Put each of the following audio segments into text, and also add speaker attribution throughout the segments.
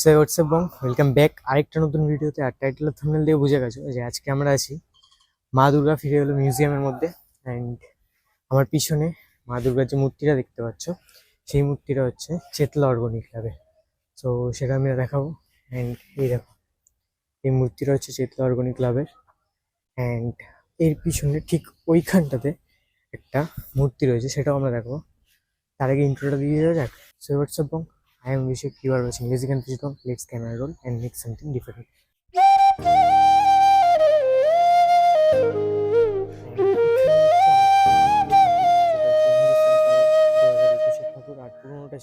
Speaker 1: So WhatsApp বং welcome back আরেকটা নতুন ভিডিওতে। আর টাইটেলের থাম্বনেল দিয়ে বুঝে গেছো যে আজকে আমরা আছি মা দুর্গা ফিরে এলো মিউজিয়ামের মধ্যে। অ্যান্ড আমার পিছনে মা দুর্গার যে মূর্তিটা দেখতে পাচ্ছ, সেই মূর্তিটা হচ্ছে চেতলা অর্গনিক ক্লাবের। সো সেটা আমি দেখাবো। অ্যান্ড এই দেখো, এই মূর্তিটা হচ্ছে চেতলা অর্গনিক ক্লাবের। অ্যান্ড এর পিছনে ঠিক ওইখানটাতে একটা মূর্তি রয়েছে, সেটাও আমরা দেখবো। তার আগে ইন্ট্রোটা দিয়ে দেওয়া যাক। So WhatsApp Bong, I am Vishek. You are watching Music and Physical. Let's camera roll and make something different.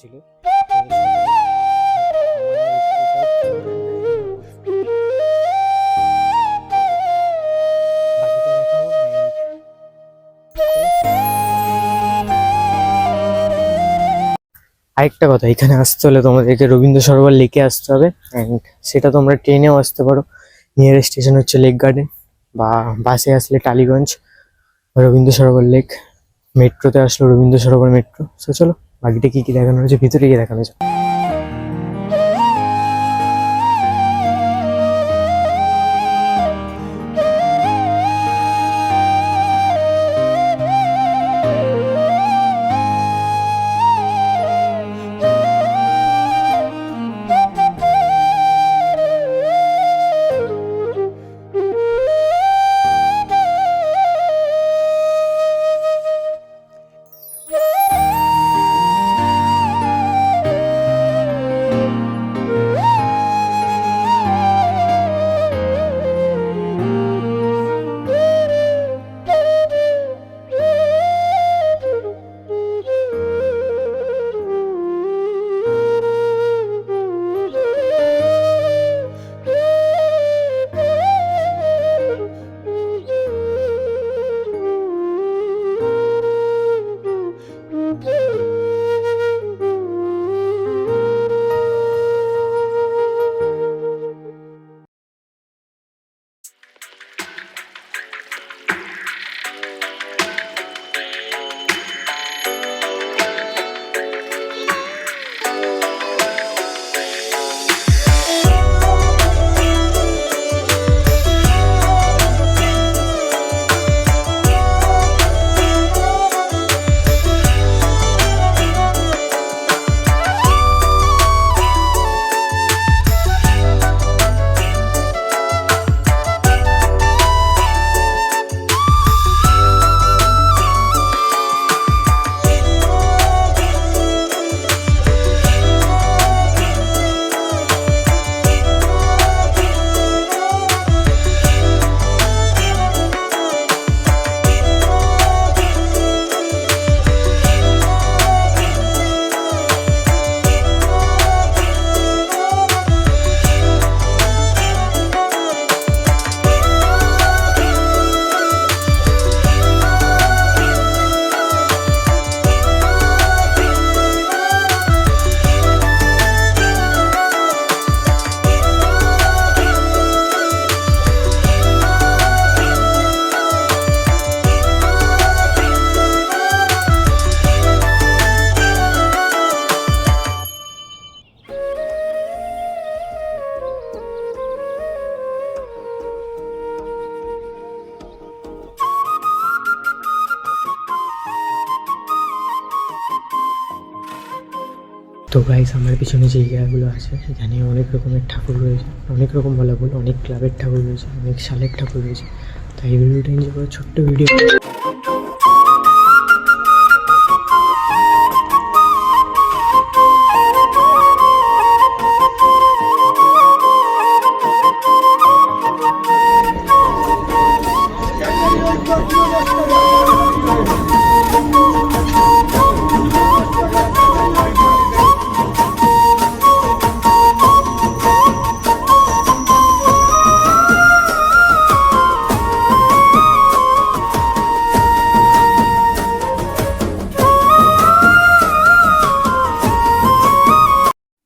Speaker 1: ছিল আরেকটা কথা, এখানে আসতে হলে তোমাদেরকে রবীন্দ্র সরোবর লেকে আসতে হবে। অ্যান্ড সেটা তোমরা ট্রেনেও আসতে পারো, নিয়ারেস্ট স্টেশন হচ্ছে লেক গার্ডেন, বা বাসে আসলে টালিগঞ্জ রবীন্দ্র সরোবর লেক, মেট্রোতে আসলো রবীন্দ্র সরোবর মেট্রো। সো চলো বাকিটা কি কি দেখানো হয়েছে ভিতরে গিয়ে দেখানো যায়। তো গাইস, আমার পিছনে যে জায়গাগুলো আছে এখানে অনেক রকমের ঠাকুর রয়েছে, অনেক রকম বলা ভুল, অনেক ক্লাবের ঠাকুর রয়েছে, অনেক সালের ঠাকুর রয়েছে। তাই এই ভিডিওটা এনজয় করো, ছোট্ট ভিডিও।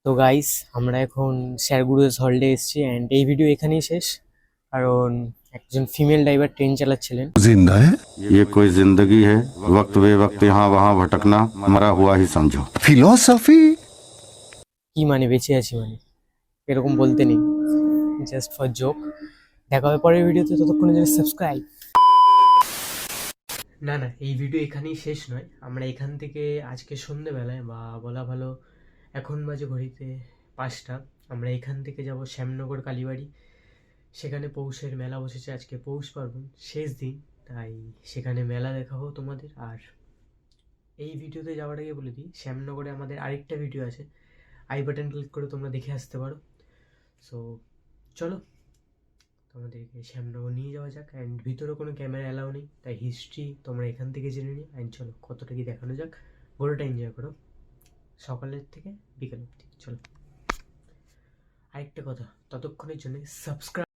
Speaker 1: তো গাইস, আমরা এখন স্যারগুরুজ হলডে এসেছি। অ্যান্ড এই ভিডিও এখানেই শেষ, কারণ একজন ফিমেল ড্রাইভার ট্রেন চালাচ্ছিলেন।
Speaker 2: जिंदा है ये कोई जिंदगी है, वक्त बे वक्त यहाँ वहाँ भटकना, मरा हुआ ही समझो। फिलोसफी
Speaker 1: কি মানে বেঁচে আছি মানে, এরকম বলতে নেই, জাস্ট ফর জোক। দেখা হবে পরের ভিডিওতে, ততক্ষণের জন্য সাবস্ক্রাইব। না না, এই ভিডিও এখানেই শেষ নয়। আমরা এখান থেকে আজকে সন্ধেবেলায়, বা বলা ভালো এখন বাজে ঘড়িতে 5টা, আমরা এখান থেকে যাব শ্যামনগর কালীবাড়ি। সেখানে পৌষের মেলা বসেছে, আজকে পৌষ পার্বণ শেষ দিন, তাই সেখানে মেলা দেখাবো তোমাদের। আর এই ভিডিওতে যাওয়ার আগে বলে দিই, শ্যামনগরে আমাদের আরেকটা ভিডিও আছে, আই বাটন ক্লিক করে তোমরা দেখে আসতে পারো। সো চলো, তোমাদেরকে শ্যামনগর নিয়ে যাওয়া যাক। অ্যান্ড ভিতরে কোনো ক্যামেরা অ্যালাউ নেই, তাই হিস্ট্রি তোমরা এখান থেকে জেনে নিও। অ্যান্ড চলো, কতটা কি দেখানো যাক, গোটাটা এনজয় করো সকালের থেকে বিকেল অবধি। চলো, আরেকটা কথা, ততক্ষণের জন্য সাবস্ক্রাইব।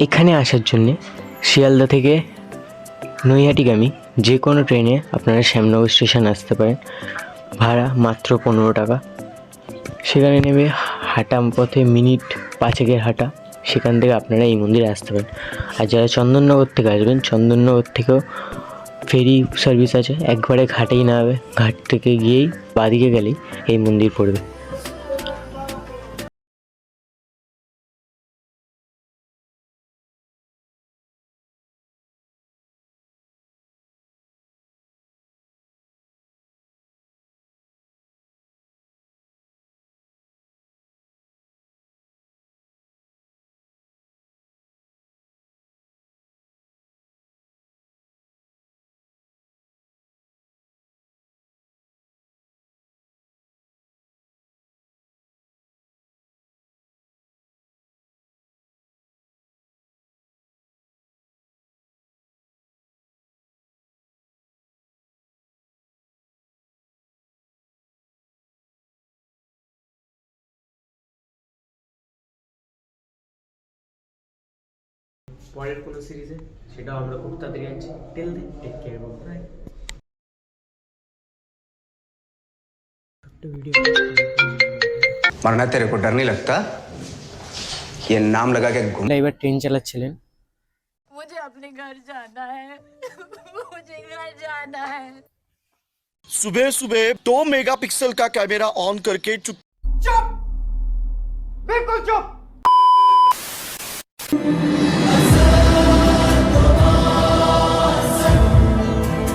Speaker 1: এখানে আসার জন্যে শিয়ালদা থেকে নৈহাটিগামী যে কোনো ট্রেনে আপনারা শ্যামনগর স্টেশন আসতে পারেন। ভাড়া মাত্র 15 টাকা। সেখানে নেবে হাঁটা পথে মিনিট 5 হাঁটা, সেখান থেকে আপনারা এই মন্দিরে আসতে পারেন। আর যারা চন্দননগর থেকে আসবেন, চন্দননগর থেকেও ফেরি সার্ভিস আছে, একবারে ঘাটেই নামবে, ঘাট থেকে গিয়েই বাঁদিকে গেলেই এই মন্দির পড়বে। পরের কোনো সিরিজে সেটাও আমরা খুব তাড়াতাড়ি আনছি। Till then, take care, bye. ছোট্ট ভিডিও।
Speaker 3: मरना तेरे को डर नहीं लगता? ये नाम लगा के घूम
Speaker 1: এবার ট্রেন চালাচ্ছিলেন।
Speaker 4: मुझे अपने घर जाना है मुझे घर जाना है।
Speaker 5: सुबह सुबह 2 मेगापिक्सल का कैमरा ऑन करके चुप